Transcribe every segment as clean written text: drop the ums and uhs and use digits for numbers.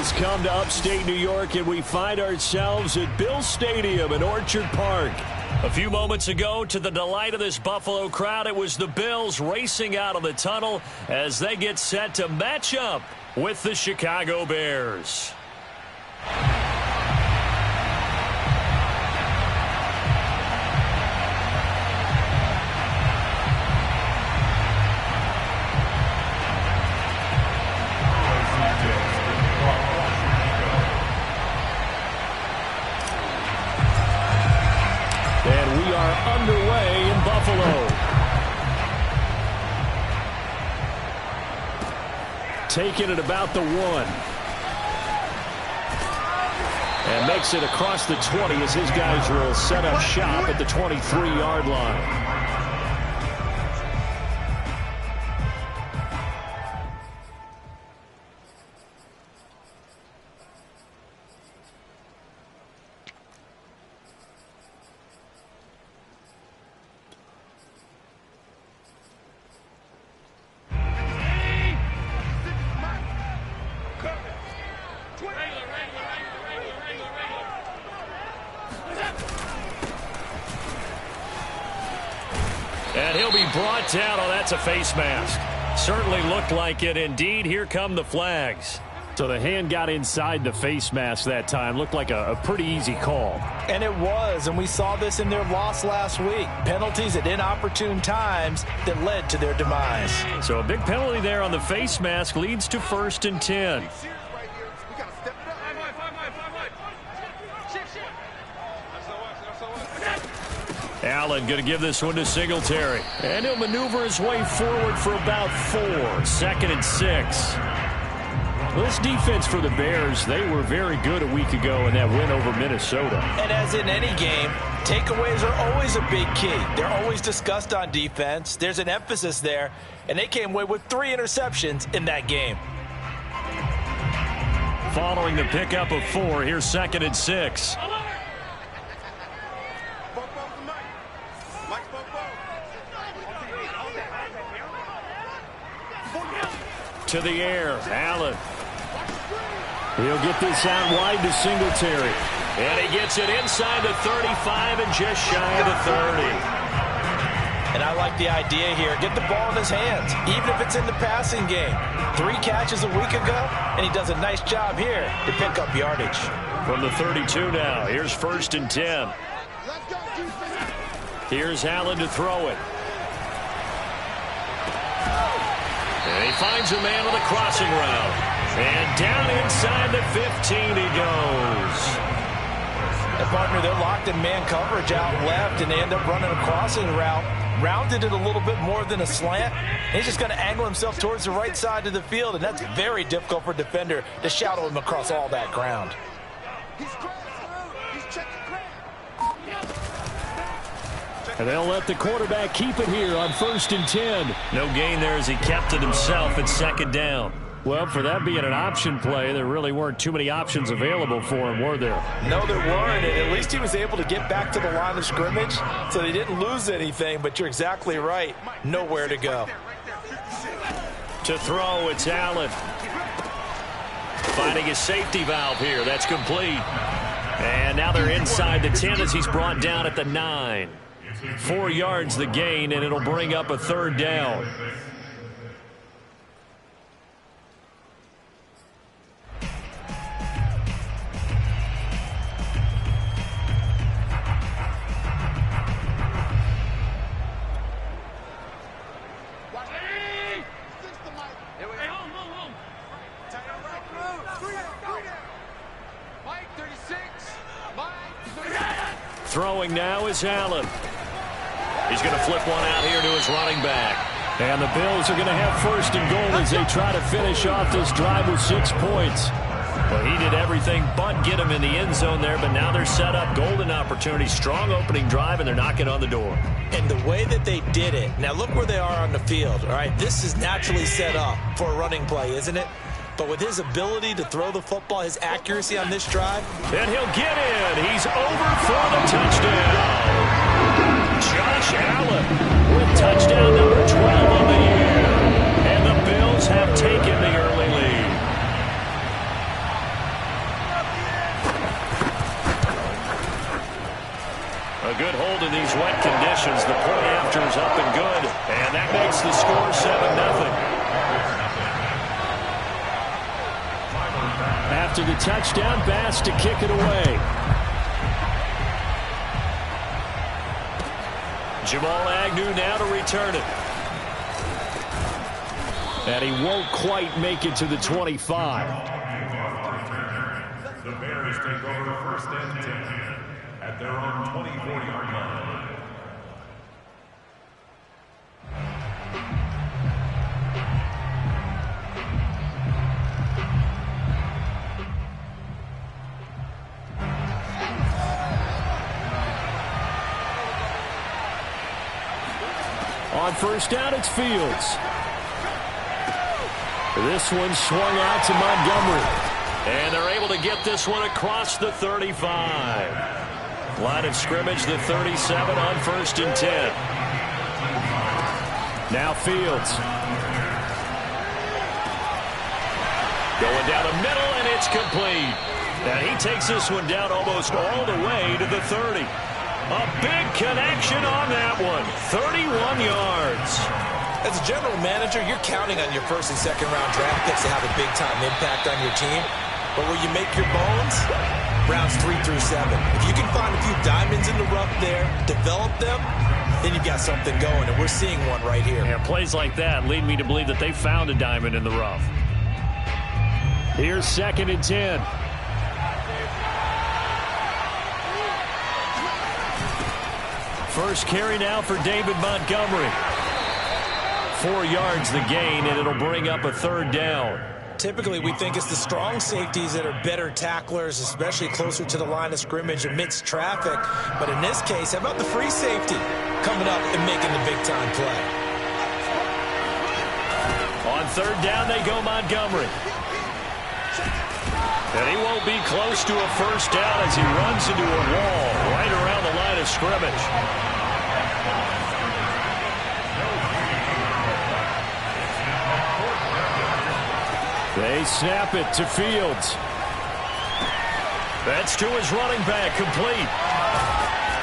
has come to upstate New York, and we find ourselves at Bill Stadium in Orchard Park. A few moments ago, to the delight of this Buffalo crowd, it was the Bills racing out of the tunnel as they get set to match up with the Chicago Bears. Underway in Buffalo. Taking it about the 1. And makes it across the 20 as his guys will set up shop at the 23-yard line. And he'll be brought down. Oh, that's a face mask. Certainly looked like it. Indeed, here come the flags. So the hand got inside the face mask that time. Looked like a pretty easy call. And it was, and we saw this in their loss last week. Penalties at inopportune times that led to their demise. So a big penalty there on the face mask leads to 1st and 10. Allen going to give this one to Singletary. And he'll maneuver his way forward for about 4. 2nd and 6. Well, this defense for the Bears, they were very good a week ago in that win over Minnesota. And as in any game, takeaways are always a big key. They're always discussed on defense. There's an emphasis there. And they came away with 3 interceptions in that game. Following the pickup of 4, here's 2nd and 6. To the air, Allen. He'll get this out wide to Singletary. And he gets it inside the 35 and just shy of the 30. And I like the idea here. Get the ball in his hands, even if it's in the passing game. 3 catches a week ago, and he does a nice job here to pick up yardage. From the 32 now, here's 1st and 10. Here's Allen to throw it. And he finds a man on the crossing route. And down inside the 15 he goes. And partner, they're locked in man coverage out left, and they end up running a crossing route. Rounded it a little bit more than a slant. He's just going to angle himself towards the right side of the field, and that's very difficult for a defender to shadow him across all that ground. And they'll let the quarterback keep it here on 1st and 10. No gain there as he kept it himself at 2nd down. Well, for that being an option play, there really weren't too many options available for him, were there? No, there weren't, and at least he was able to get back to the line of scrimmage, so they didn't lose anything, but you're exactly right. Nowhere to go. To throw, it's Allen. Finding his safety valve here. That's complete. And now they're inside the 10 as he's brought down at the 9. 4 yards the gain, and it'll bring up a 3rd down. Throwing now is Allen. He's going to flip one out here to his running back. And the Bills are going to have 1st and goal as they try to finish off this drive with 6 points. Well, he did everything but get him in the end zone there, but now they're set up. Golden opportunity, strong opening drive, and they're knocking on the door. And the way that they did it, now look where they are on the field. All right, this is naturally set up for a running play, isn't it? But with his ability to throw the football, his accuracy on this drive. And he'll get in. He's over for the touchdown. Josh Allen with touchdown number 12 on the year. And the Bills have taken the early lead. A good hold in these wet conditions. The point after is up and good. And that makes the score 7-0. After the touchdown, Bass to kick it away. Jamal Agnew now to return it. And he won't quite make it to the 25. The Bears take over first and 10 at their own 24-yard line. On first down, it's Fields. This one swung out to Montgomery. And they're able to get this one across the 35. Line of scrimmage, the 37 on first and 10. Now Fields. Going down the middle, and it's complete. And he takes this one down almost all the way to the 30. A big connection on that one. 31 yards. As a general manager, you're counting on your first and second round draft picks to have a big-time impact on your team. But where you make your bones, rounds 3 through 7. If you can find a few diamonds in the rough there, develop them, then you've got something going, and we're seeing one right here. Yeah, plays like that lead me to believe that they found a diamond in the rough. Here's second and 10. First carry now for David Montgomery. 4 yards the gain, and it'll bring up a third down. Typically, we think it's the strong safeties that are better tacklers, especially closer to the line of scrimmage amidst traffic. But in this case, how about the free safety coming up and making the big-time play? On third down, they go Montgomery. And he won't be close to a first down as he runs into a wall right around the line of scrimmage. They snap it to Fields. That's to his running back, complete.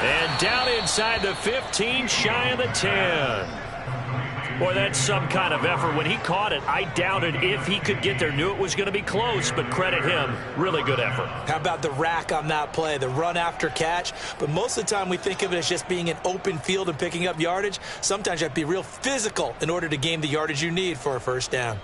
And down inside the 15, shy of the 10. Boy, that's some kind of effort. When he caught it, I doubted if he could get there. Knew it was going to be close, but credit him. Really good effort. How about the rack on that play, the run after catch? But most of the time we think of it as just being an open field and picking up yardage. Sometimes you have to be real physical in order to gain the yardage you need for a first down.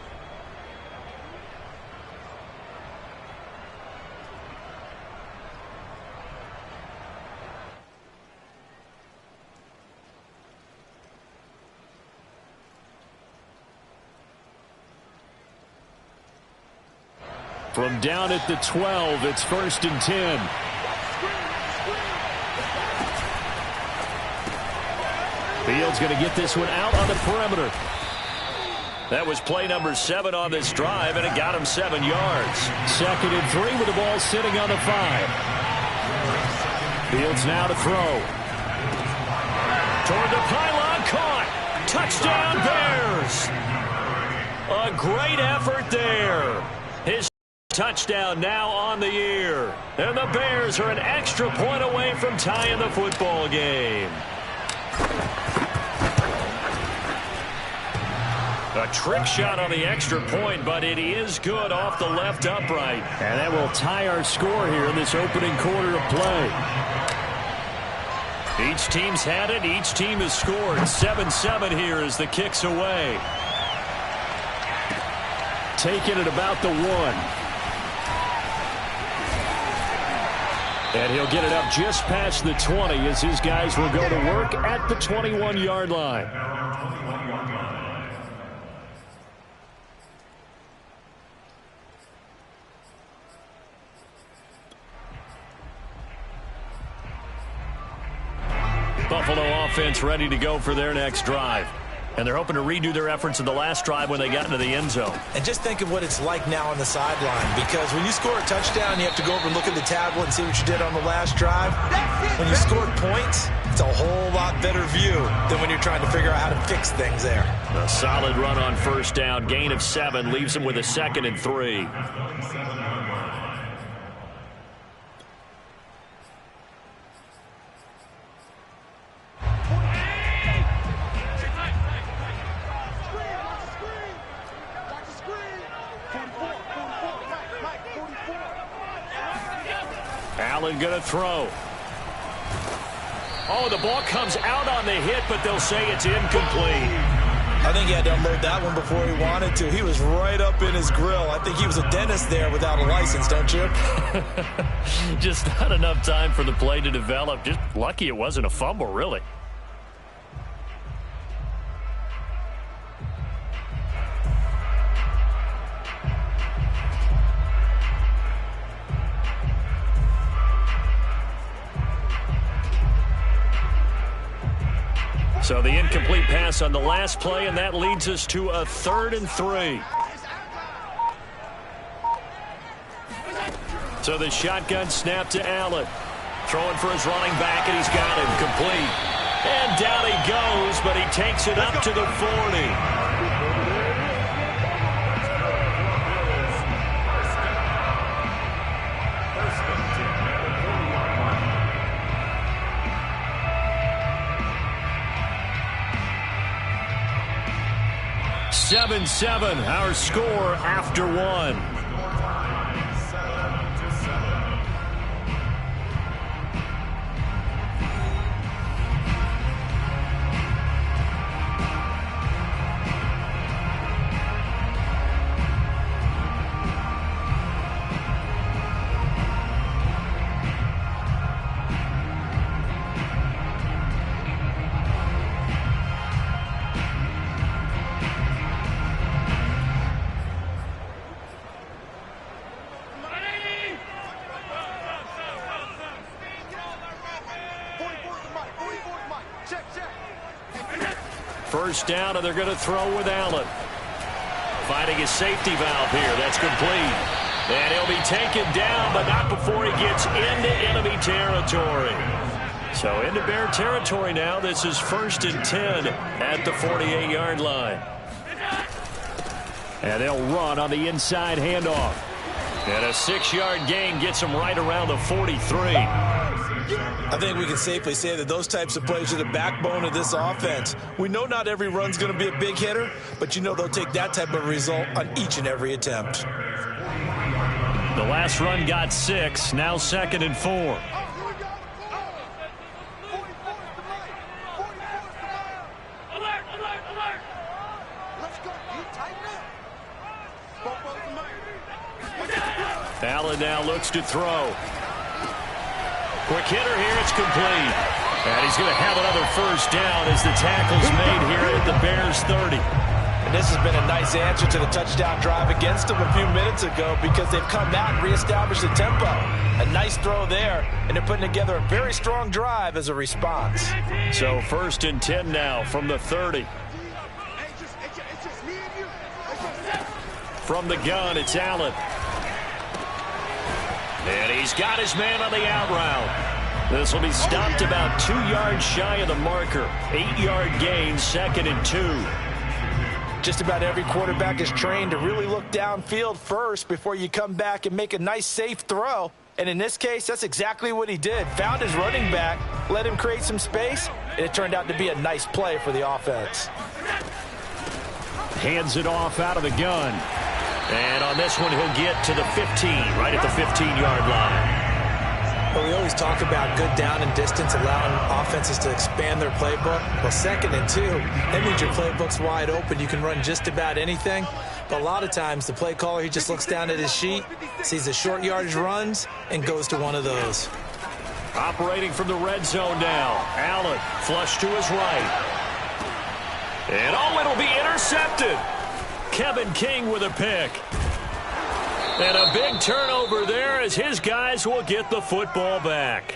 From down at the 12, it's first and 10. Fields going to get this one out on the perimeter. That was play number 7 on this drive, and it got him 7 yards. Second and 3 with the ball sitting on the 5. Fields now to throw. Toward the pylon, caught. Touchdown, Bears. A great effort there. His touchdown now on the year. And the Bears are an extra point away from tying the football game. A trick shot on the extra point, but it is good off the left upright. And that will tie our score here in this opening quarter of play. Each team's had it. Each team has scored. 7-7 here as the kick's away. Taken at about the 1. And he'll get it up just past the 20 as his guys will go to work at the 21-yard line. Buffalo offense ready to go for their next drive. And they're hoping to redo their efforts in the last drive when they got into the end zone. And just think of what it's like now on the sideline, because when you score a touchdown, you have to go over and look at the tablet and see what you did on the last drive. When you scored points, it's a whole lot better view than when you're trying to figure out how to fix things there. A solid run on first down. Gain of 7 leaves him with a 2nd and 3. Allen going to throw. Oh, the ball comes out on the hit, but they'll say it's incomplete. I think he had to unload that one before he wanted to. He was right up in his grill. I think he was a dentist there without a license, don't you? Just not enough time for the play to develop. Just lucky it wasn't a fumble, really. So the incomplete pass on the last play, and that leads us to a 3rd and 3. So the shotgun snap to Allen. Throwing for his running back, and he's got him complete. And down he goes, but he takes it up to the 40. 7-7, our score after one. First down, and they're going to throw with Allen. Finding his safety valve here. That's complete. And he'll be taken down, but not before he gets into enemy territory. So into Bear territory now. This is 1st and 10 at the 48-yard line. And they'll run on the inside handoff. And a 6-yard gain gets them right around the 43. I think we can safely say that those types of plays are the backbone of this offense. We know not every run's going to be a big hitter, but you know they'll take that type of result on each and every attempt. The last run got 6, now 2nd and 4. Allen now looks to throw. Quick hitter here, it's complete. And he's going to have another first down as the tackle's made here at the Bears 30. And this has been a nice answer to the touchdown drive against them a few minutes ago because they've come out and reestablished the tempo. A nice throw there, and they're putting together a very strong drive as a response. So 1st and 10 now from the 30. From the gun, it's Allen. And he's got his man on the out route. This will be stopped about 2 yards shy of the marker. 8-yard gain, 2nd and 2. Just about every quarterback is trained to really look downfield first before you come back and make a nice, safe throw. And in this case, that's exactly what he did. Found his running back, let him create some space, and it turned out to be a nice play for the offense. Hands it off out of the gun. And on this one, he'll get to the 15, right at the 15-yard line. Well, we always talk about good down and distance, allowing offenses to expand their playbook. Well, 2nd and 2, that means your playbook's wide open. You can run just about anything. But a lot of times, the play caller, he just looks down at his sheet, sees the short yardage runs, and goes to one of those. Operating from the red zone now. Allen, flush to his right. And oh, it'll be intercepted. Kevin King with a pick. And a big turnover there as his guys will get the football back.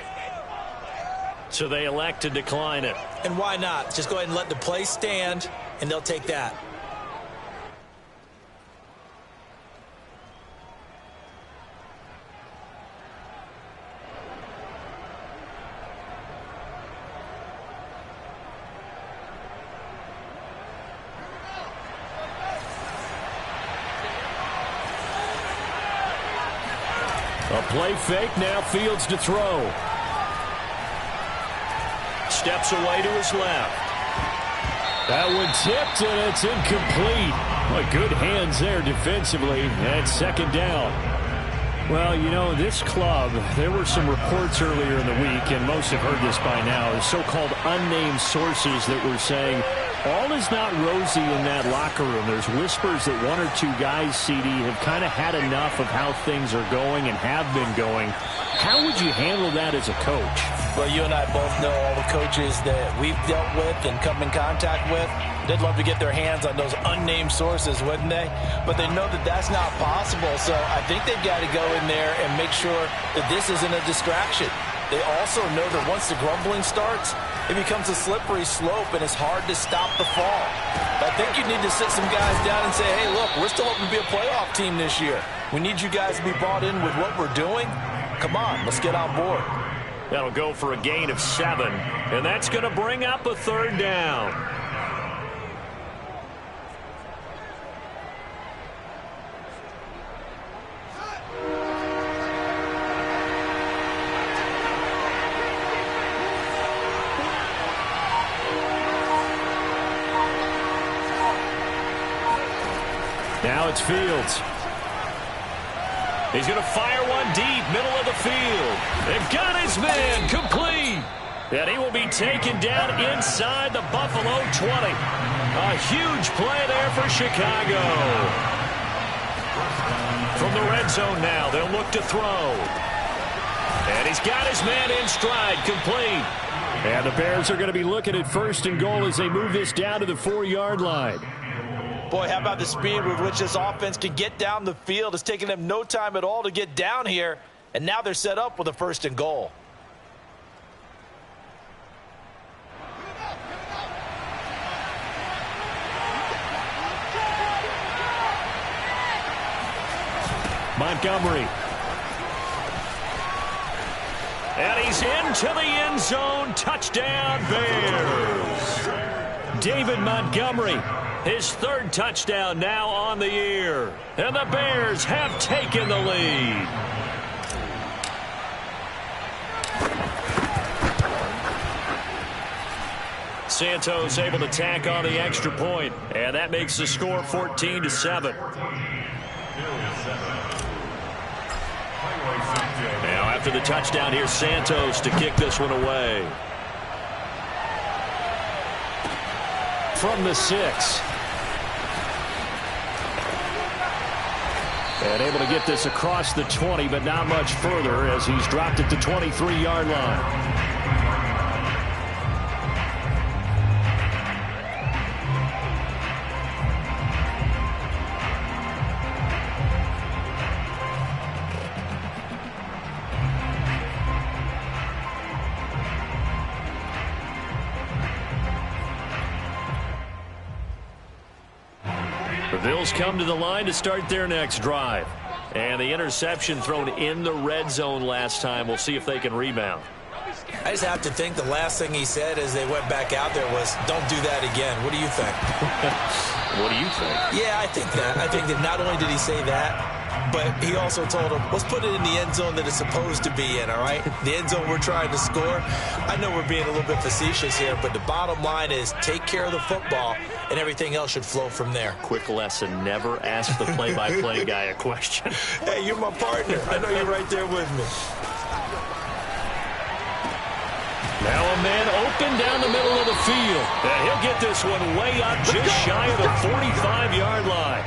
So they elect to decline it. And why not? Just go ahead and let the play stand, and they'll take that. A play fake, now Fields to throw. Steps away to his left. That one tipped, and it's incomplete. Well, good hands there defensively, and 2nd down. Well, you know, this club, there were some reports earlier in the week, and most have heard this by now, the so-called unnamed sources that were saying all is not rosy in that locker room. There's whispers that one or two guys, CD, have kind of had enough of how things are going and have been going. How would you handle that as a coach? Well, you and I both know all the coaches that we've dealt with and come in contact with. They'd love to get their hands on those unnamed sources, wouldn't they? But they know that that's not possible, so I think they've got to go in there and make sure that this isn't a distraction. They also know that once the grumbling starts, it becomes a slippery slope, and it's hard to stop the fall. I think you need to sit some guys down and say, hey, look, we're still hoping to be a playoff team this year. We need you guys to be bought in with what we're doing. Come on, let's get on board. That'll go for a gain of 7, and that's going to bring up a 3rd down. Now it's Fields. He's going to fire one deep, middle of the field. They've got his man complete. And he will be taken down inside the Buffalo 20. A huge play there for Chicago. From the red zone now, they'll look to throw. And he's got his man in stride, complete. And the Bears are going to be looking at 1st and goal as they move this down to the 4-yard line. Boy, how about the speed with which this offense can get down the field? It's taken them no time at all to get down here, and now they're set up with a 1st and goal. Montgomery. And he's into the end zone. Touchdown, Bears. David Montgomery. His 3rd touchdown now on the year. And the Bears have taken the lead. Santos able to tack on the extra point. And that makes the score 14-7. Now after the touchdown, here's Santos to kick this one away. From the 6. And able to get this across the 20, but not much further as he's dropped it to 23-yard line. The Bills come to the line to start their next drive. And the interception thrown in the red zone last time. We'll see if they can rebound. I just have to think the last thing he said as they went back out there was, don't do that again. What do you think? What do you think? Yeah, I think that. I think that not only did he say that, but he also told him, let's put it in the end zone that it's supposed to be in, all right? The end zone we're trying to score. I know we're being a little bit facetious here, but the bottom line is take care of the football, and everything else should flow from there. Quick lesson, never ask the play-by-play guy a question. Hey, you're my partner. I know you're right there with me. Now a man open down the middle of the field. And he'll get this one way up just shy of the 45-yard line.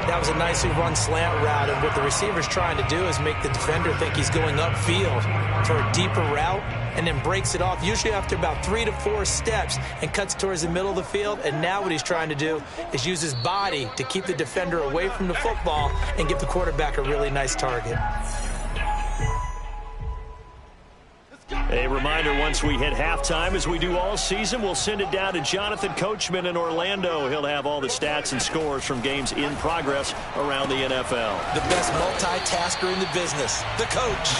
That was a nicely run slant route, and what the receiver's trying to do is make the defender think he's going upfield for a deeper route, and then breaks it off, usually after about 3 to 4 steps, and cuts towards the middle of the field. And now what he's trying to do is use his body to keep the defender away from the football and give the quarterback a really nice target. A reminder, once we hit halftime, as we do all season, we'll send it down to Jonathan Coachman in Orlando. He'll have all the stats and scores from games in progress around the NFL. The best multitasker in the business, the coach.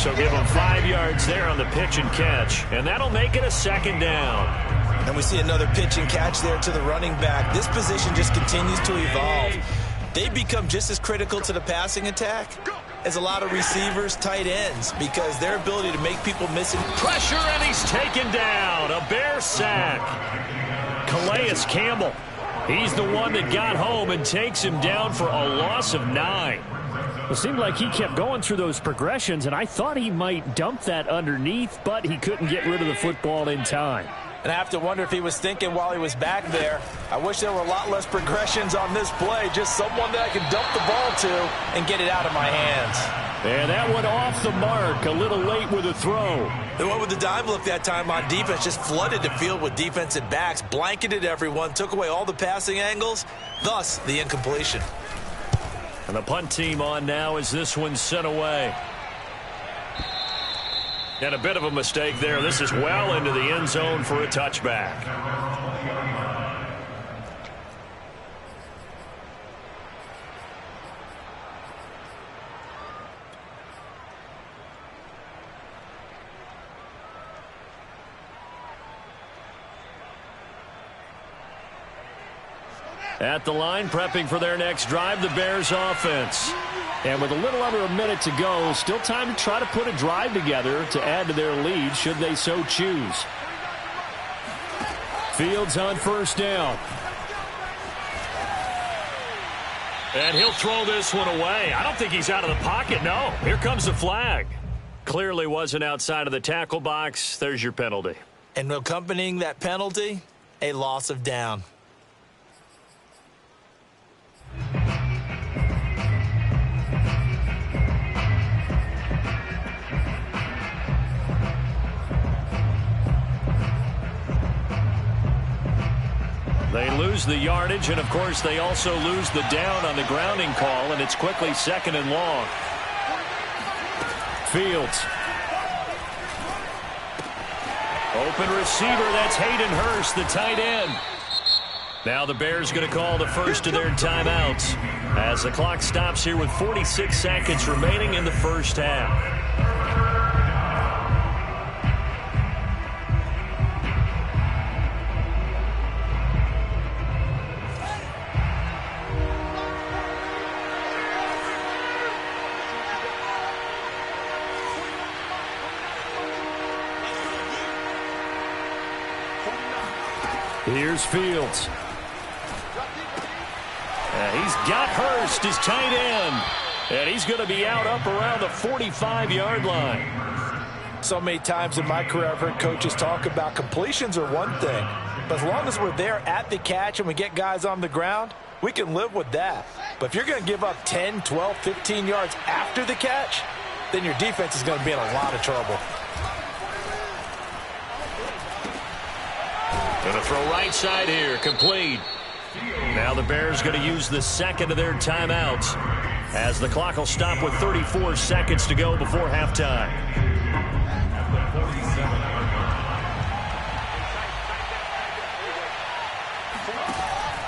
So give him 5 yards there on the pitch and catch, and that'll make it a 2nd down. And we see another pitch and catch there to the running back. This position just continues to evolve. They become just as critical to the passing attack as a lot of receivers, tight ends, because their ability to make people miss it. Pressure, and he's taken down. A Bear sack. Calais Campbell. He's the one that got home and takes him down for a loss of 9. It seemed like he kept going through those progressions, and I thought he might dump that underneath, but he couldn't get rid of the football in time. And I have to wonder if he was thinking while he was back there, I wish there were a lot less progressions on this play, just someone that I could dump the ball to and get it out of my hands. And that one off the mark, a little late with a throw. The one with the dime look that time on defense just flooded the field with defensive backs, blanketed everyone, took away all the passing angles, thus the incompletion. And the punt team on now as this one's sent away. And a bit of a mistake there. This is well into the end zone for a touchback. At the line, prepping for their next drive, the Bears offense. And with a little under a minute to go, still time to try to put a drive together to add to their lead should they so choose. Fields on first down. And he'll throw this one away. I don't think he's out of the pocket, no. Here comes the flag. Clearly wasn't outside of the tackle box. There's your penalty. And accompanying that penalty, a loss of down. They lose the yardage, and of course they also lose the down on the grounding call, and it's quickly 2nd and long. Fields. Open receiver, that's Hayden Hurst, the tight end. Now the Bears going to call the first of their timeouts as the clock stops here with 46 seconds remaining in the first half. Here's Fields. He's got Hurst, his tight end. And he's going to be out up around the 45-yard line. So many times in my career I've heard coaches talk about completions are one thing. But as long as we're there at the catch and we get guys on the ground, we can live with that. But if you're going to give up 10, 12, 15 yards after the catch, then your defense is going to be in a lot of trouble. Going to throw right side here, complete. Now the Bears going to use the second of their timeouts as the clock will stop with 34 seconds to go before halftime.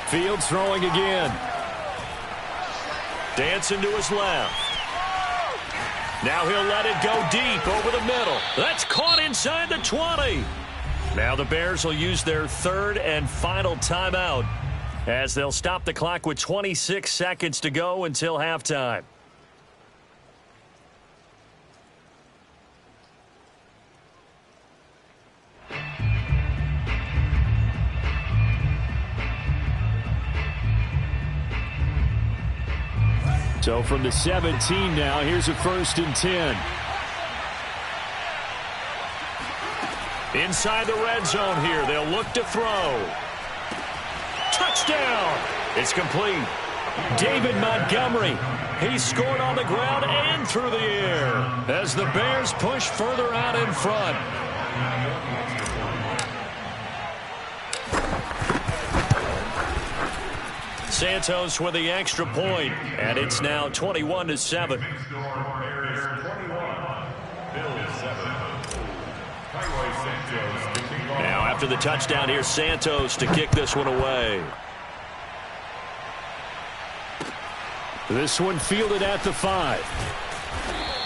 Fields throwing again. Dancing to his left. Now he'll let it go deep over the middle. That's caught inside the 20. Now the Bears will use their third and final timeout as they'll stop the clock with 26 seconds to go until halftime. So from the 17 now, here's a 1st and 10. Inside the red zone here, they'll look to throw. Touchdown! It's complete. David Montgomery. He scored on the ground and through the air as the Bears push further out in front. Santos with the extra point, and it's now 21-7. Now after the touchdown, here's Santos to kick this one away. This one fielded at the 5.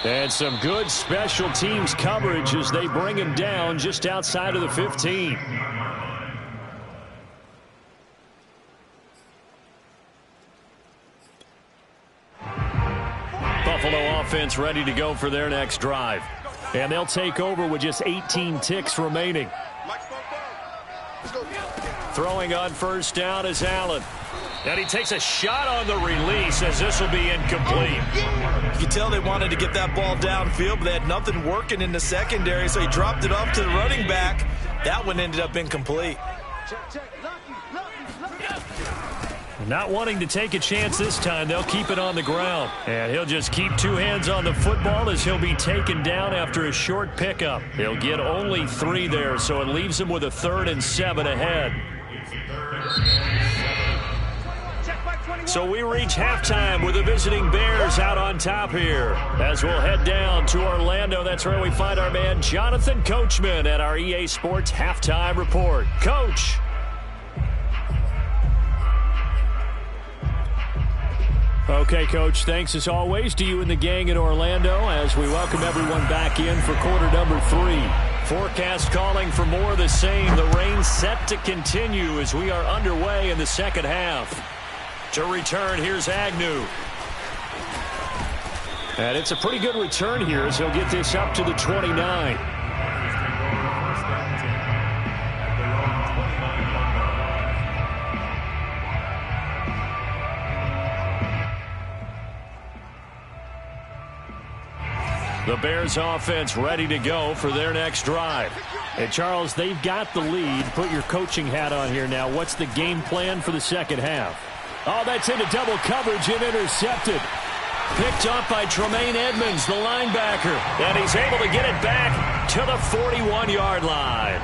And some good special teams coverage as they bring him down just outside of the 15. Buffalo offense ready to go for their next drive. And they'll take over with just 18 ticks remaining. Throwing on first down is Allen. And he takes a shot on the release as this will be incomplete. You can tell they wanted to get that ball downfield, but they had nothing working in the secondary, so he dropped it off to the running back. That one ended up incomplete. Not wanting to take a chance this time, they'll keep it on the ground. And he'll just keep two hands on the football as he'll be taken down after a short pickup. He'll get only 3 there, so it leaves him with a 3rd and 7 ahead. So we reach halftime with the visiting Bears out on top here. As we'll head down to Orlando, that's where we find our man Jonathan Coachman at our EA Sports Halftime Report. Coach. Okay, Coach, thanks as always to you and the gang in Orlando as we welcome everyone back in for quarter number 3. Forecast calling for more of the same. The rain set to continue as we are underway in the second half. To return, here's Agnew. And it's a pretty good return here as he'll get this up to the 29. The Bears offense ready to go for their next drive. And Charles, they've got the lead. Put your coaching hat on here now. What's the game plan for the second half? Oh, that's into double coverage and intercepted. Picked up by Tremaine Edmonds, the linebacker. And he's able to get it back to the 41-yard line.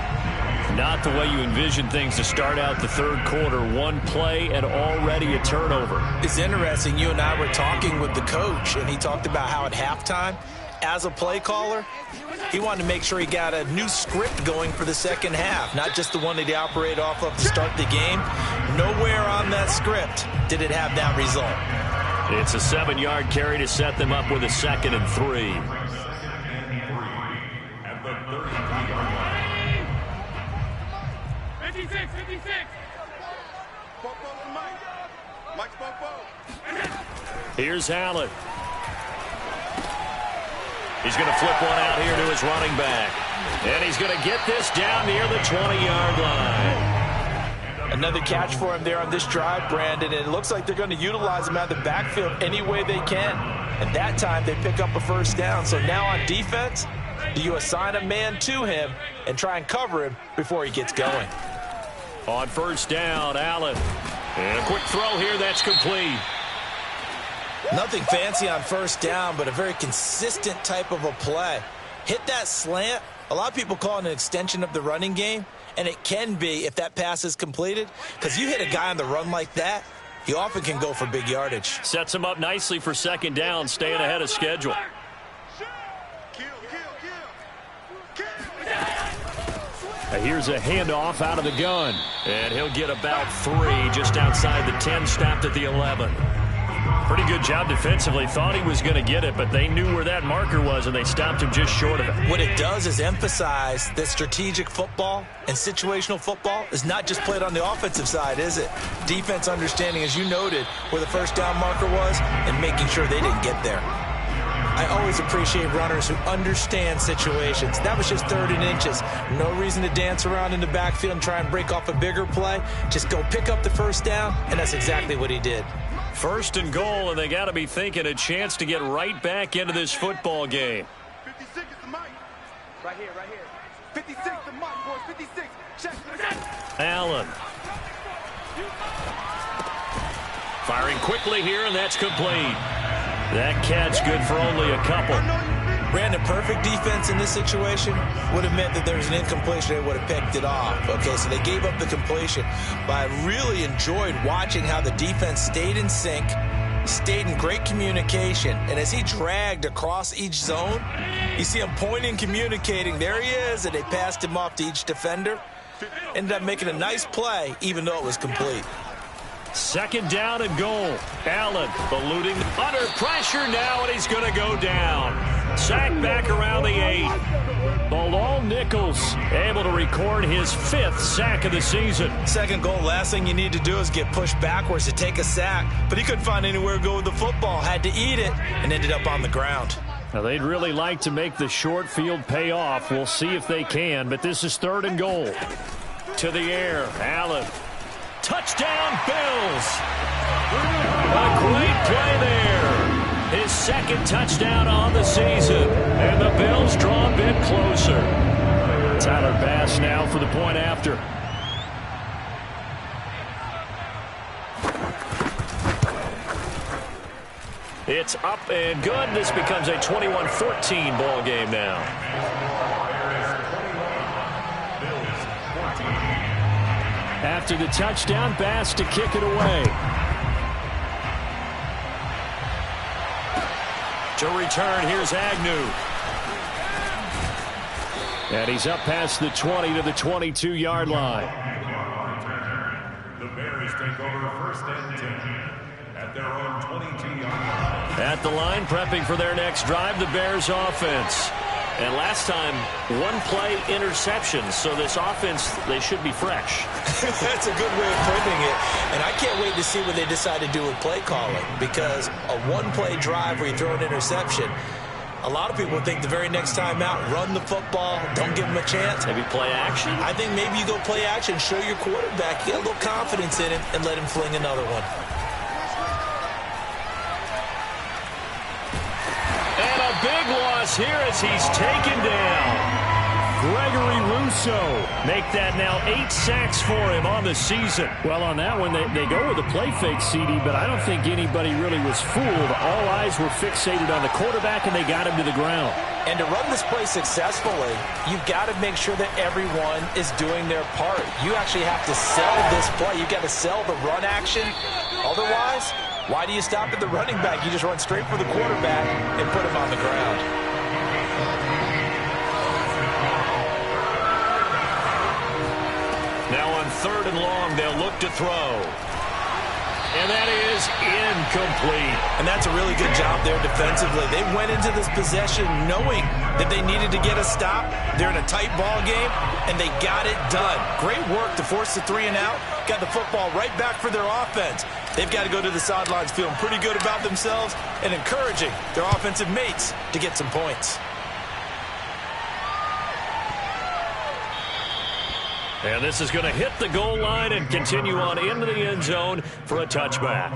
Not the way you envision things to start out the third quarter. One play and already a turnover. It's interesting. You and I were talking with the coach, and he talked about how at halftime, as a play caller, he wanted to make sure he got a new script going for the second half, not just the one that he operated off of to start the game. Nowhere on that script did it have that result. It's a 7-yard carry to set them up with a 2nd and 3. At the 33-yard line. 56. Mike Popo. Here's Allen. He's going to flip one out here to his running back. And he's going to get this down near the 20-yard line. Another catch for him there on this drive, Brandon. And it looks like they're going to utilize him out of the backfield any way they can. And that time they pick up a first down. So now on defense, do you assign a man to him and try and cover him before he gets going? On first down, Allen. And a quick throw here, that's complete. Nothing fancy on first down, but a very consistent type of a play. Hit that slant. A lot of people call it an extension of the running game, and it can be if that pass is completed, because you hit a guy on the run like that, he often can go for big yardage. Sets him up nicely for second down, staying ahead of schedule. Here's a handoff out of the gun, and he'll get about 3 just outside the 10, stopped at the 11. Pretty good job defensively. Thought he was going to get it, but they knew where that marker was, and they stopped him just short of it. What it does is emphasize that strategic football and situational football is not just played on the offensive side, is it? Defense understanding, as you noted, where the first down marker was and making sure they didn't get there. I always appreciate runners who understand situations. That was just 3rd and inches. No reason to dance around in the backfield and try and break off a bigger play. Just go pick up the first down, and that's exactly what he did. 1st and goal, and they got to be thinking a chance to get right back into this football game. 56 is the mic. Right here. 56 the mic, boys. 56. Check. Allen. Firing quickly here, and that's complete. That catch good for only a couple. Brandon, perfect defense in this situation would have meant that there was an incompletion. They would have picked it off. Okay, so they gave up the completion. But I really enjoyed watching how the defense stayed in sync, stayed in great communication. And as he dragged across each zone, you see him pointing, communicating. There he is, and they passed him off to each defender. Ended up making a nice play, even though it was complete. 2nd down and goal. Allen eluding under pressure now, and he's going to go down. Sacked back around the 8. Bilal Nichols able to record his 5th sack of the season. 2nd goal, last thing you need to do is get pushed backwards to take a sack. But he couldn't find anywhere to go with the football. Had to eat it and ended up on the ground. Now, they'd really like to make the short field pay off. We'll see if they can, but this is 3rd and goal. To the air, Allen. Touchdown, Bills. A great play there. His second touchdown on the season. And the Bills draw a bit closer. Tyler Bass now for the point after. It's up and good. This becomes a 21-14 ball game now. After the touchdown, Bass to kick it away. To return, here's Agnew. And he's up past the 20 to the 22-yard line. The Bears take over first and 10 at their own 22-yard line. At the line, prepping for their next drive, the Bears offense. And last time, one-play interception. So this offense, they should be fresh. That's a good way of putting it. And I can't wait to see what they decide to do with play calling. Because a one-play drive where you throw an interception, a lot of people think the very next time out, run the football, don't give them a chance. Maybe play action? I think maybe you go play action, show your quarterback, get a little confidence in him, and let him fling another one. And a big loss here as he's taken down. Gregory Rousseau make that now 8 sacks for him on the season. Well, on that one, they go with a play fake, CD, but I don't think anybody really was fooled. All eyes were fixated on the quarterback, and they got him to the ground. And to run this play successfully, you've got to make sure that everyone is doing their part. You actually have to sell this play. You've got to sell the run action. Otherwise, why do you stop at the running back? You just run straight for the quarterback and put him on the ground. Now on 3rd and long, they'll look to throw. And that is incomplete. And that's a really good job there defensively. They went into this possession knowing that they needed to get a stop. They're in a tight ball game, and they got it done. Great work to force the 3 and out. Got the football right back for their offense. They've got to go to the sidelines feeling pretty good about themselves and encouraging their offensive mates to get some points. And this is going to hit the goal line and continue on into the end zone for a touchback.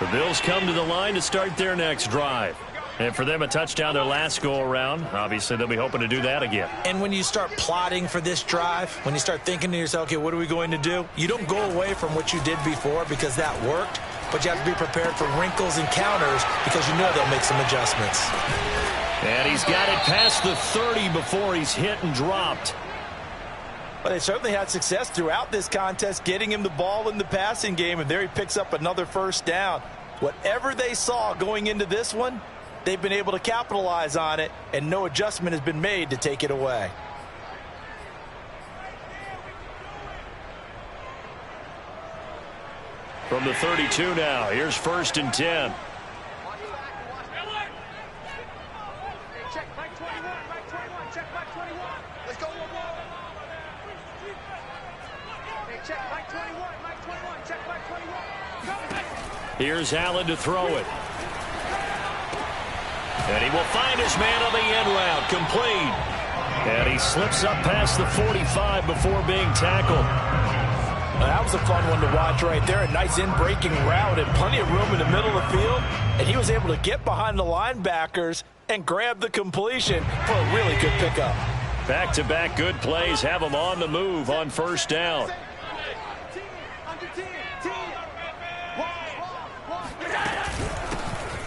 The Bills come to the line to start their next drive. And for them, a touchdown their last go-around. Obviously, they'll be hoping to do that again. And when you start plotting for this drive, when you start thinking to yourself, okay, what are we going to do? You don't go away from what you did before because that worked, but you have to be prepared for wrinkles and counters because you know they'll make some adjustments. And he's got it past the 30 before he's hit and dropped. Well, they certainly had success throughout this contest, getting him the ball in the passing game, and there he picks up another first down. Whatever they saw going into this one, they've been able to capitalize on it, and no adjustment has been made to take it away. From the 32 now, here's 1st and 10. Check Mike 21, Mike 21, check Mike 21. Let's go, hey, check Mike 21, Mike 21, check Mike 21. Here's Allen to throw it. And he will find his man on the end route, complete. And he slips up past the 45 before being tackled. Well, that was a fun one to watch right there. A nice in-breaking route and plenty of room in the middle of the field. And he was able to get behind the linebackers and grab the completion for a really good pickup. Back-to-back good plays have him on the move on 1st down.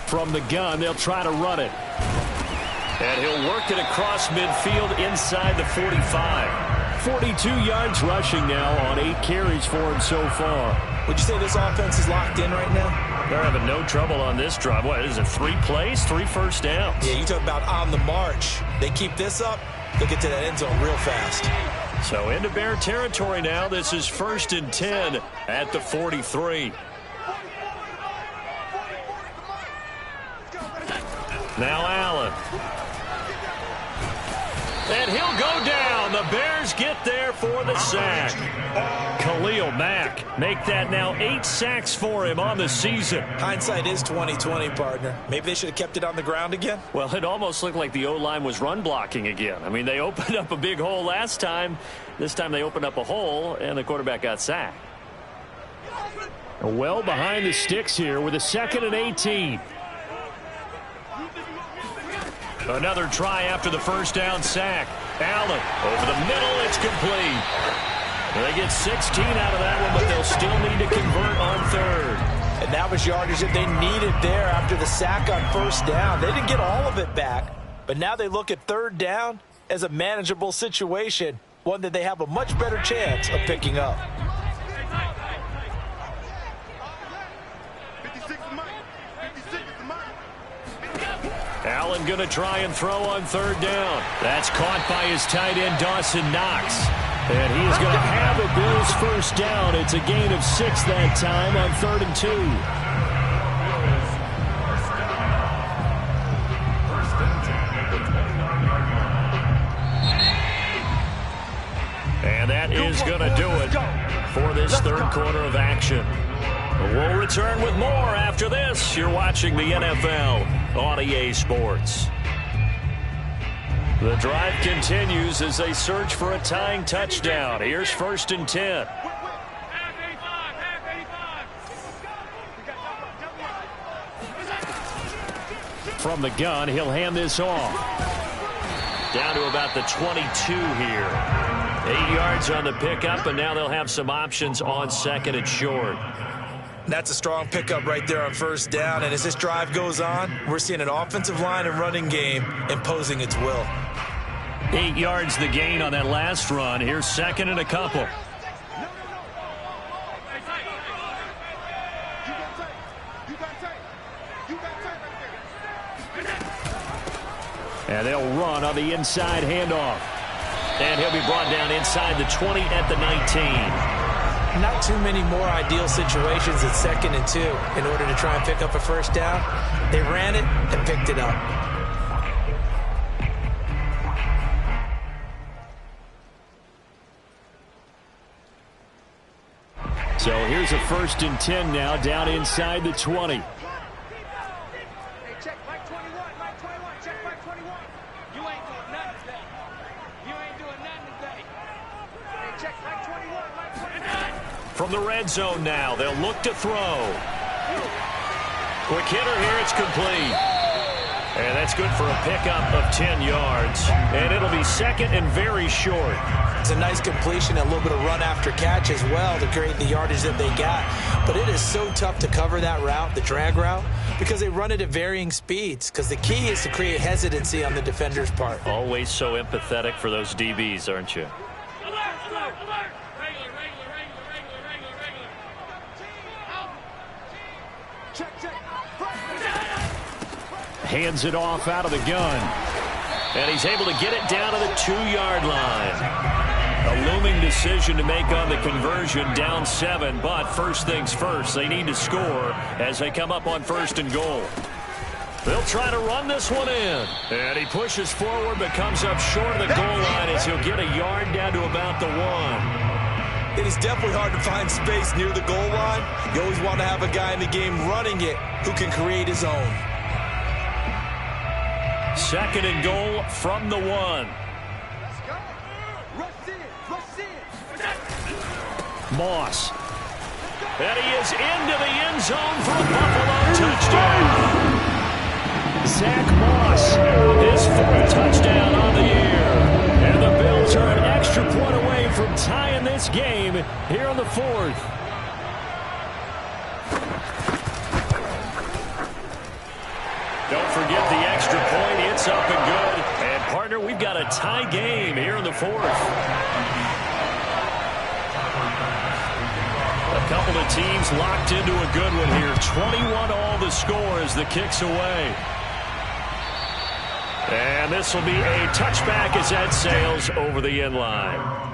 From the gun, they'll try to run it. And he'll work it across midfield inside the 45. 42 yards rushing now on 8 carries for him so far. Would you say this offense is locked in right now? They're having no trouble on this drive. What is it, 3 plays, 3 first downs? Yeah, you talk about on the march. They keep this up, they'll get to that end zone real fast. So into Bear territory now. This is 1st and 10 at the 43. Now Allen. And he'll go down. The Bears get there for the sack. Khalil Mack make that now 8 sacks for him on the season. Hindsight is 20/20, partner. Maybe they should have kept it on the ground again. Well, it almost looked like the O-line was run blocking again. I mean, they opened up a big hole last time. This time they opened up a hole, and the quarterback got sacked. Well behind the sticks here with a 2nd and 18. Another try after the first down sack. Allen over the middle. It's complete. They get 16 out of that one, but they'll still need to convert on 3rd. And that was yardage that they needed there after the sack on 1st down. They didn't get all of it back, but now they look at 3rd down as a manageable situation, one that they have a much better chance of picking up. Allen going to try and throw on 3rd down. That's caught by his tight end, Dawson Knox. And he is going to have a Bills 1st down. It's a gain of 6 that time on 3rd and 2. And that is going to do it for this 3rd quarter of action. We'll return with more after this. You're watching the NFL on EA Sports. The drive continues as they search for a tying touchdown. Here's 1st and 10. From the gun, he'll hand this off. Down to about the 22 here. 8 yards on the pickup, and now they'll have some options on 2nd and short. That's a strong pickup right there on 1st down, and as this drive goes on, we're seeing an offensive line and running game imposing its will. 8 yards the gain on that last run. Here's 2nd and a couple. And they'll run on the inside handoff. And he'll be brought down inside the 20 at the 19. Not too many more ideal situations at 2nd and 2 in order to try and pick up a 1st down. They ran it and picked it up. So here's a 1st and 10 now down inside the 20. From the red zone now, they'll look to throw. Quick hitter here, it's complete. And that's good for a pickup of 10 yards. And it'll be 2nd and very short. It's a nice completion, a little bit of run after catch as well to create the yardage that they got. But it is so tough to cover that route, the drag route, because they run it at varying speeds. Because the key is to create hesitancy on the defender's part. Always so empathetic for those DBs, aren't you? Hands it off out of the gun. And he's able to get it down to the 2-yard line. A looming decision to make on the conversion, down 7. But first things first, they need to score as they come up on 1st and goal. They'll try to run this one in. And he pushes forward but comes up short of the goal line as he'll get a yard down to about the 1. It is definitely hard to find space near the goal line. You always want to have a guy in the game running it who can create his own. 2nd and goal from the 1. Let's go. Rush in. Rush in. Moss. And he is into the end zone for a Buffalo touchdown. Zach Moss. His 4th touchdown on the year. And the Bills are an extra point away from tying this game here in the 4th. Don't forget the extra point. It's up and good. And, partner, we've got a tie game here in the 4th. A couple of teams locked into a good one here. 21 all the score as the kick's away. And this will be a touchback as that sails over the end line.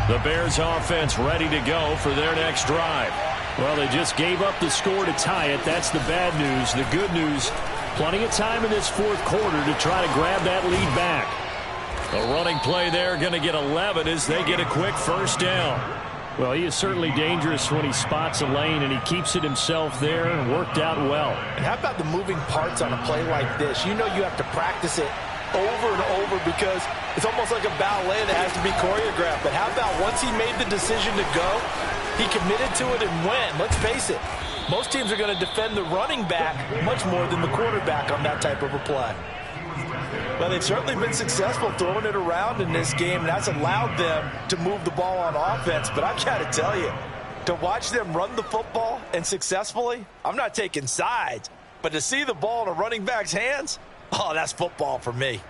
The Bears offense ready to go for their next drive. Well, they just gave up the score to tie it. That's the bad news. The good news, plenty of time in this fourth quarter to try to grab that lead back. A running play there, going to get 11 as they get a quick first down. Well, he is certainly dangerous when he spots a lane, and he keeps it himself there and worked out well. And how about the moving parts on a play like this? You know you have to practice it over and over because it's almost like a ballet that has to be choreographed. But how about once he made the decision to go, he committed to it and went. Let's face it, most teams are going to defend the running back much more than the quarterback on that type of a play. Well, they've certainly been successful throwing it around in this game, and that's allowed them to move the ball on offense. But I've got to tell you, to watch them run the football and successfully, I'm not taking sides, but to see the ball in a running back's hands, oh, that's football for me.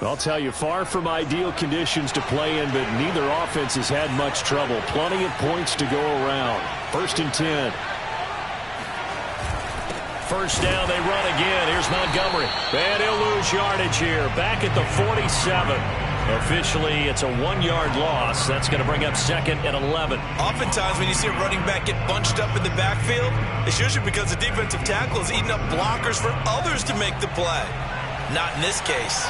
I'll tell you, far from ideal conditions to play in, but neither offense has had much trouble. Plenty of points to go around. 1st and 10. First down, they run again. Here's Montgomery. And he'll lose yardage here. Back at the 47. Officially, it's a 1-yard loss. That's going to bring up 2nd and 11. Oftentimes, when you see a running back get bunched up in the backfield, it's usually because the defensive tackle is eating up blockers for others to make the play. Not in this case.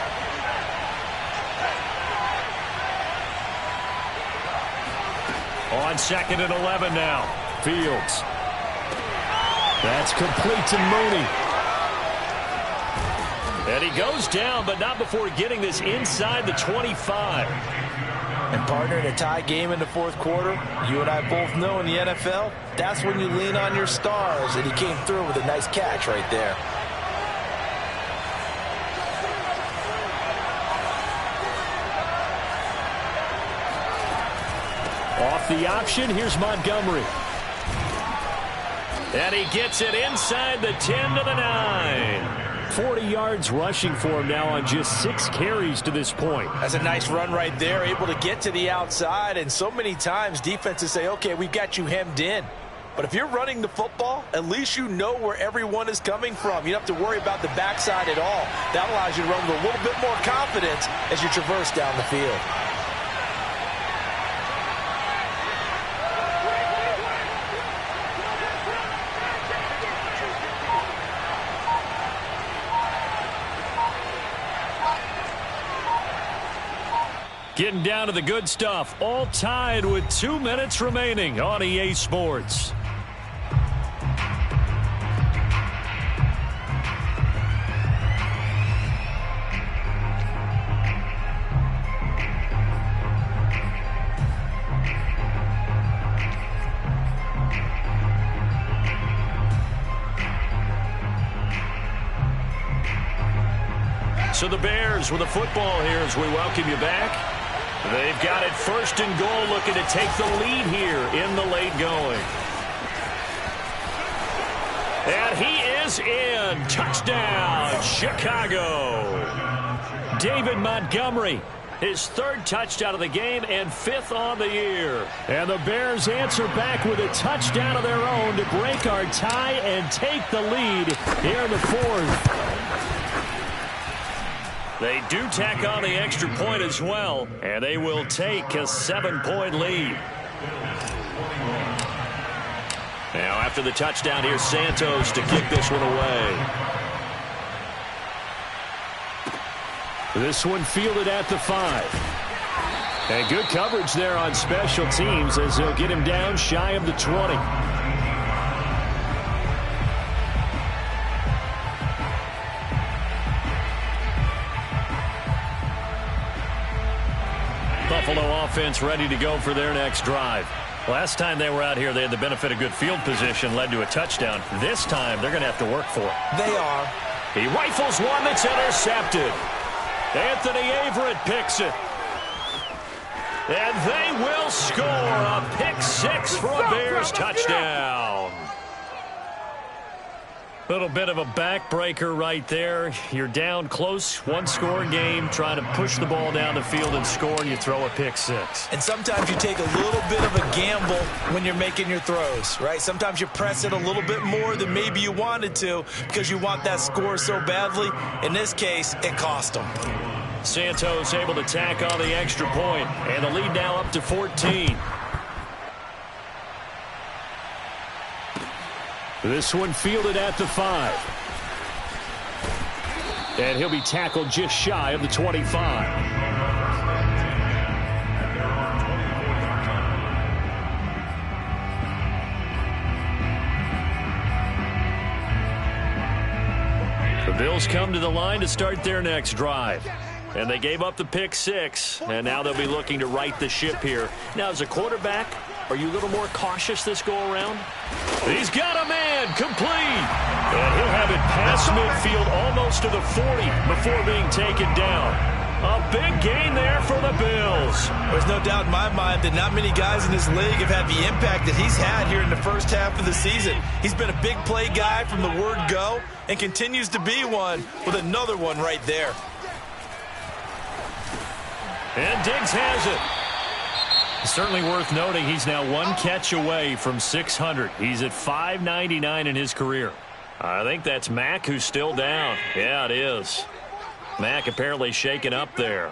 On 2nd and 11 now. Fields. That's complete to Mooney. And he goes down, but not before getting this inside the 25. And partner, in a tie game in the fourth quarter, you and I both know in the NFL, that's when you lean on your stars. And he came through with a nice catch right there. Off the option, here's Montgomery. And he gets it inside the 10 to the 9. 40 yards rushing for him now on just 6 carries to this point. That's a nice run right there, able to get to the outside. And so many times defenses say, okay, we've got you hemmed in. But if you're running the football, at least you know where everyone is coming from. You don't have to worry about the backside at all. That allows you to run with a little bit more confidence as you traverse down the field. Getting down to the good stuff, all tied with 2 minutes remaining on EA Sports. So the Bears with a football here as we welcome you back. They've got it 1st and goal, looking to take the lead here in the late going. And he is in. Touchdown, Chicago. David Montgomery, his 3rd touchdown of the game and 5th on the year. And the Bears answer back with a touchdown of their own to break our tie and take the lead here in the 4th. They do tack on the extra point as well, and they will take a 7-point lead. Now after the touchdown, here's Santos to kick this one away. This one fielded at the 5. And good coverage there on special teams as they'll get him down shy of the 20. Buffalo offense ready to go for their next drive. Last time they were out here, they had the benefit of good field position, led to a touchdown. This time, they're going to have to work for it. They are. He rifles one that's intercepted. Anthony Averett picks it. And they will score a pick 6 for a Bears touchdown. Little bit of a backbreaker right there. You're down close, 1-score game, trying to push the ball down the field and score, and you throw a pick 6. And sometimes you take a little bit of a gamble when you're making your throws, right? Sometimes you press it a little bit more than maybe you wanted to because you want that score so badly. In this case, it cost them. Santos able to tack on the extra point, and the lead now up to 14. This one fielded at the 5. And he'll be tackled just shy of the 25. The Bills come to the line to start their next drive. And they gave up the pick 6, and now they'll be looking to right the ship here. Now, as a quarterback, are you a little more cautious this go-around? He's got a man, complete. And he'll have it past midfield almost to the 40 before being taken down. A big gain there for the Bills. There's no doubt in my mind that not many guys in this league have had the impact that he's had here in the first half of the season. He's been a big play guy from the word go and continues to be one with another one right there. And Diggs has it. Certainly worth noting he's now one catch away from 600. He's at 599 in his career. I think that's Mack who's still down. Yeah, it is. Mack apparently shaken up there.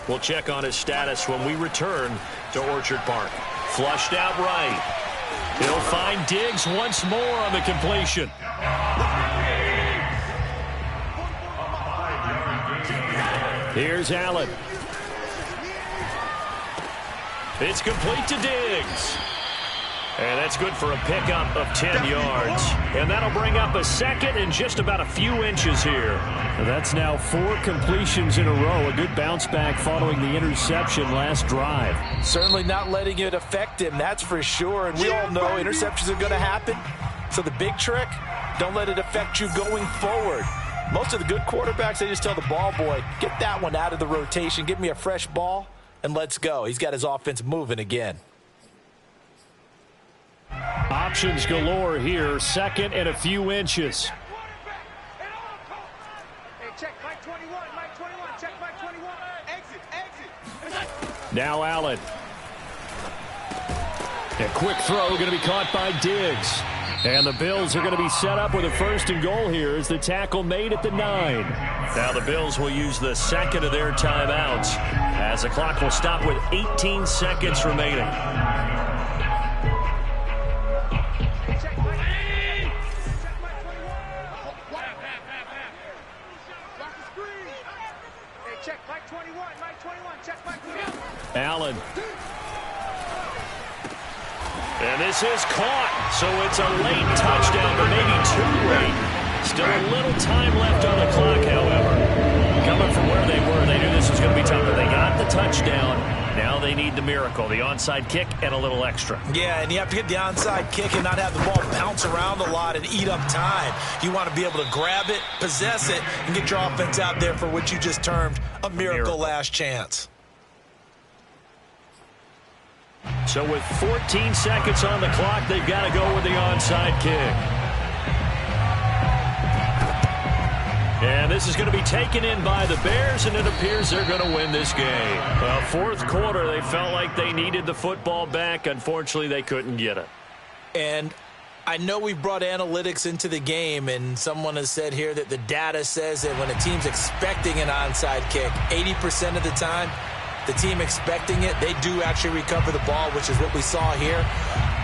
We'll check on his status when we return to Orchard Park. Flushed out right. He'll find Diggs once more on the completion. Here's Allen. It's complete to Diggs. And that's good for a pickup of 10 yards. And that'll bring up a second and just about a few inches here. That's now 4 completions in a row. A good bounce back following the interception last drive. Certainly not letting it affect him, that's for sure. And we all know interceptions are going to happen. So the big trick, don't let it affect you going forward. Most of the good quarterbacks, they just tell the ball boy, get that one out of the rotation, give me a fresh ball, and let's go. He's got his offense moving again. Options galore here. Second and a few inches. Hey, check Mike 21, Mike 21, check Mike 21. Exit. Now Allen. A quick throw going to be caught by Diggs. And the Bills are going to be set up with a 1st and goal here as the tackle made at the 9. Now the Bills will use the second of their timeouts as the clock will stop with 18 seconds remaining. Allen. And this is caught, so it's a late touchdown, but maybe too late. Still a little time left on the clock, however. Coming from where they were, they knew this was going to be tough, but they got the touchdown. Now they need the miracle, the onside kick and a little extra. Yeah, and you have to get the onside kick and not have the ball bounce around a lot and eat up time. You want to be able to grab it, possess it, and get your offense out there for what you just termed a miracle last chance. So with 14 seconds on the clock, they've got to go with the onside kick. And this is going to be taken in by the Bears, and it appears they're going to win this game. Well, 4th quarter, they felt like they needed the football back. Unfortunately, they couldn't get it. And I know we brought analytics into the game, and someone has said here that the data says that when a team's expecting an onside kick, 80% of the time, the team expecting it, they do actually recover the ball, which is what we saw here.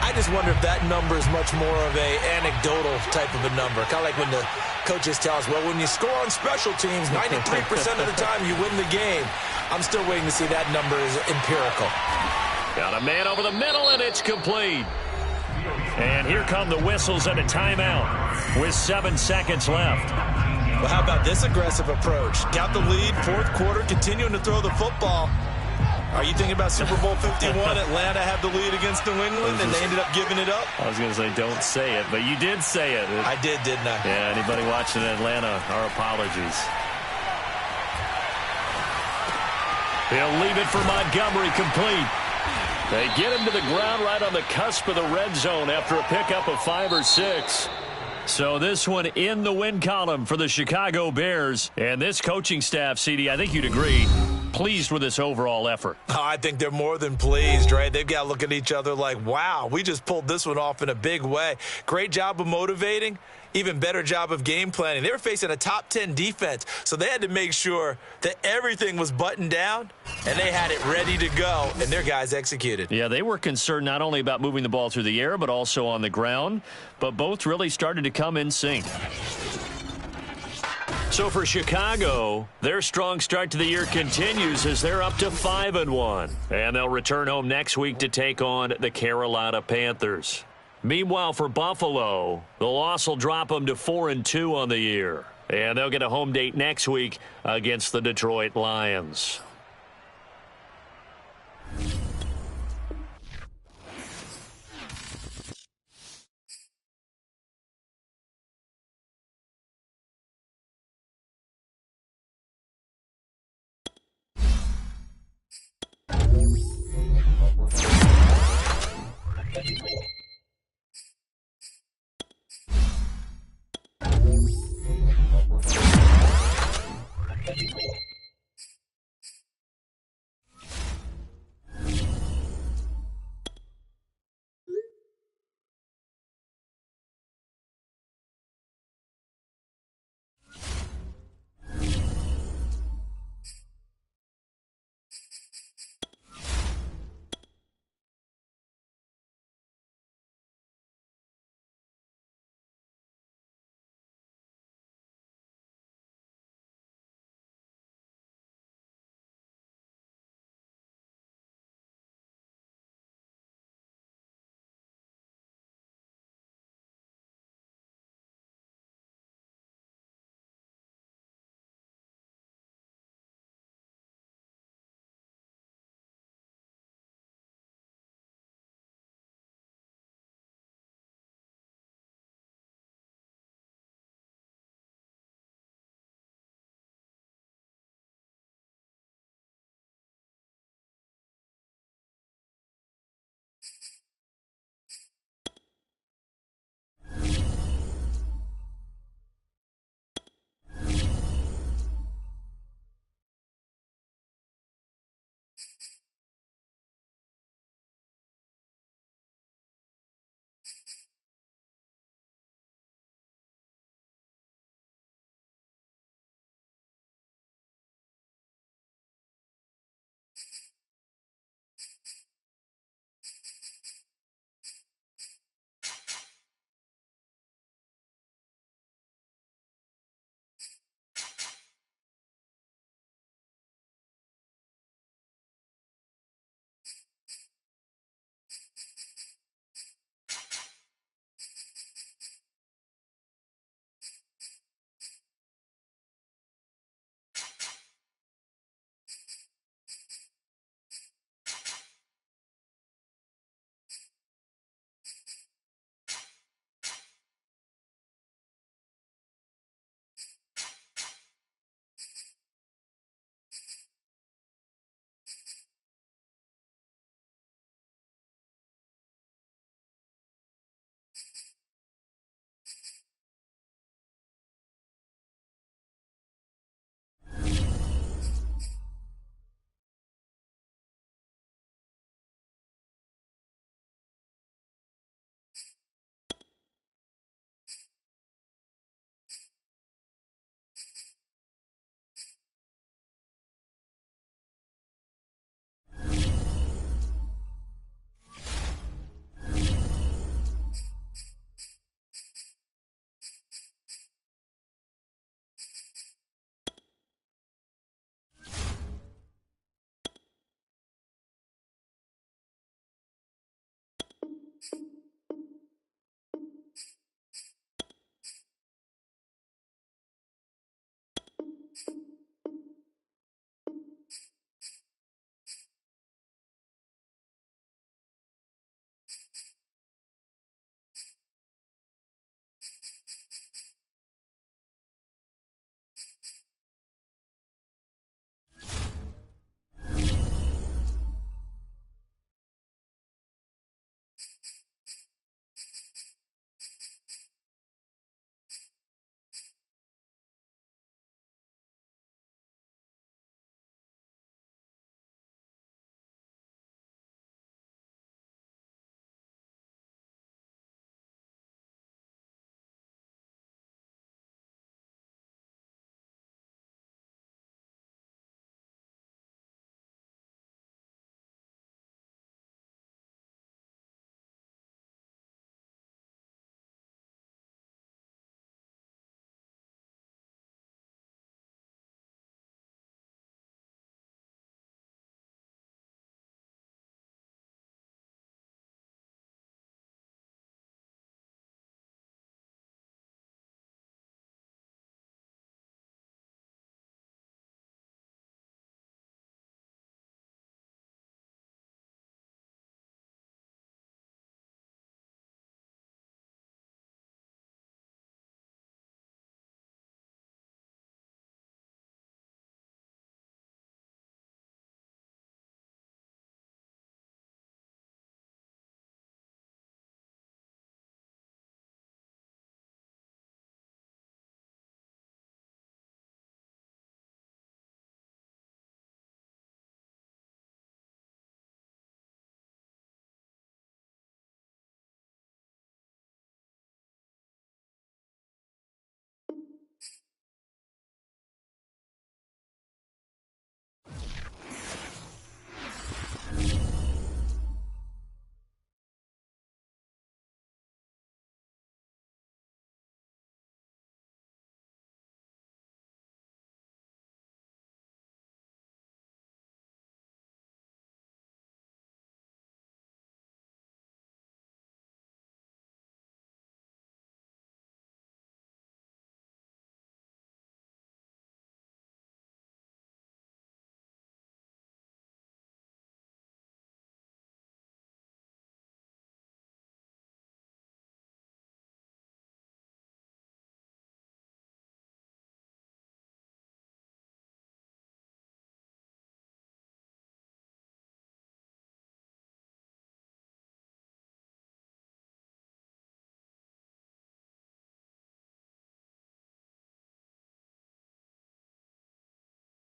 I just wonder if that number is much more of a anecdotal type of a number. Kind of like when the coaches tell us, well, when you score on special teams, 93% of the time you win the game. I'm still waiting to see that number is empirical. Got a man over the middle, and it's complete. And here come the whistles and a timeout with 7 seconds left. Well, how about this aggressive approach? Got the lead, 4th quarter, continuing to throw the football. Are you thinking about Super Bowl 51? Atlanta had the lead against New England, and they ended up giving it up? I was going to say, don't say it, but you did say it. I did, didn't I? Yeah, anybody watching in Atlanta, our apologies. He'll leave it for Montgomery, complete. They get him to the ground right on the cusp of the red zone after a pickup of 5 or 6. So this one in the win column for the Chicago Bears. And this coaching staff, CD, I think you'd agree, pleased with this overall effort? Oh, I think they're more than pleased, right? They've got to look at each other like, wow, we just pulled this one off in a big way. Great job of motivating. Even better job of game planning. They were facing a top 10 defense, so they had to make sure that everything was buttoned down, and they had it ready to go, and their guys executed. Yeah, they were concerned not only about moving the ball through the air, but also on the ground, but both really started to come in sync. So for Chicago, their strong start to the year continues as they're up to 5-1. And they'll return home next week to take on the Carolina Panthers. Meanwhile, for Buffalo, the loss will drop them to 4-2 on the year. And they'll get a home date next week against the Detroit Lions.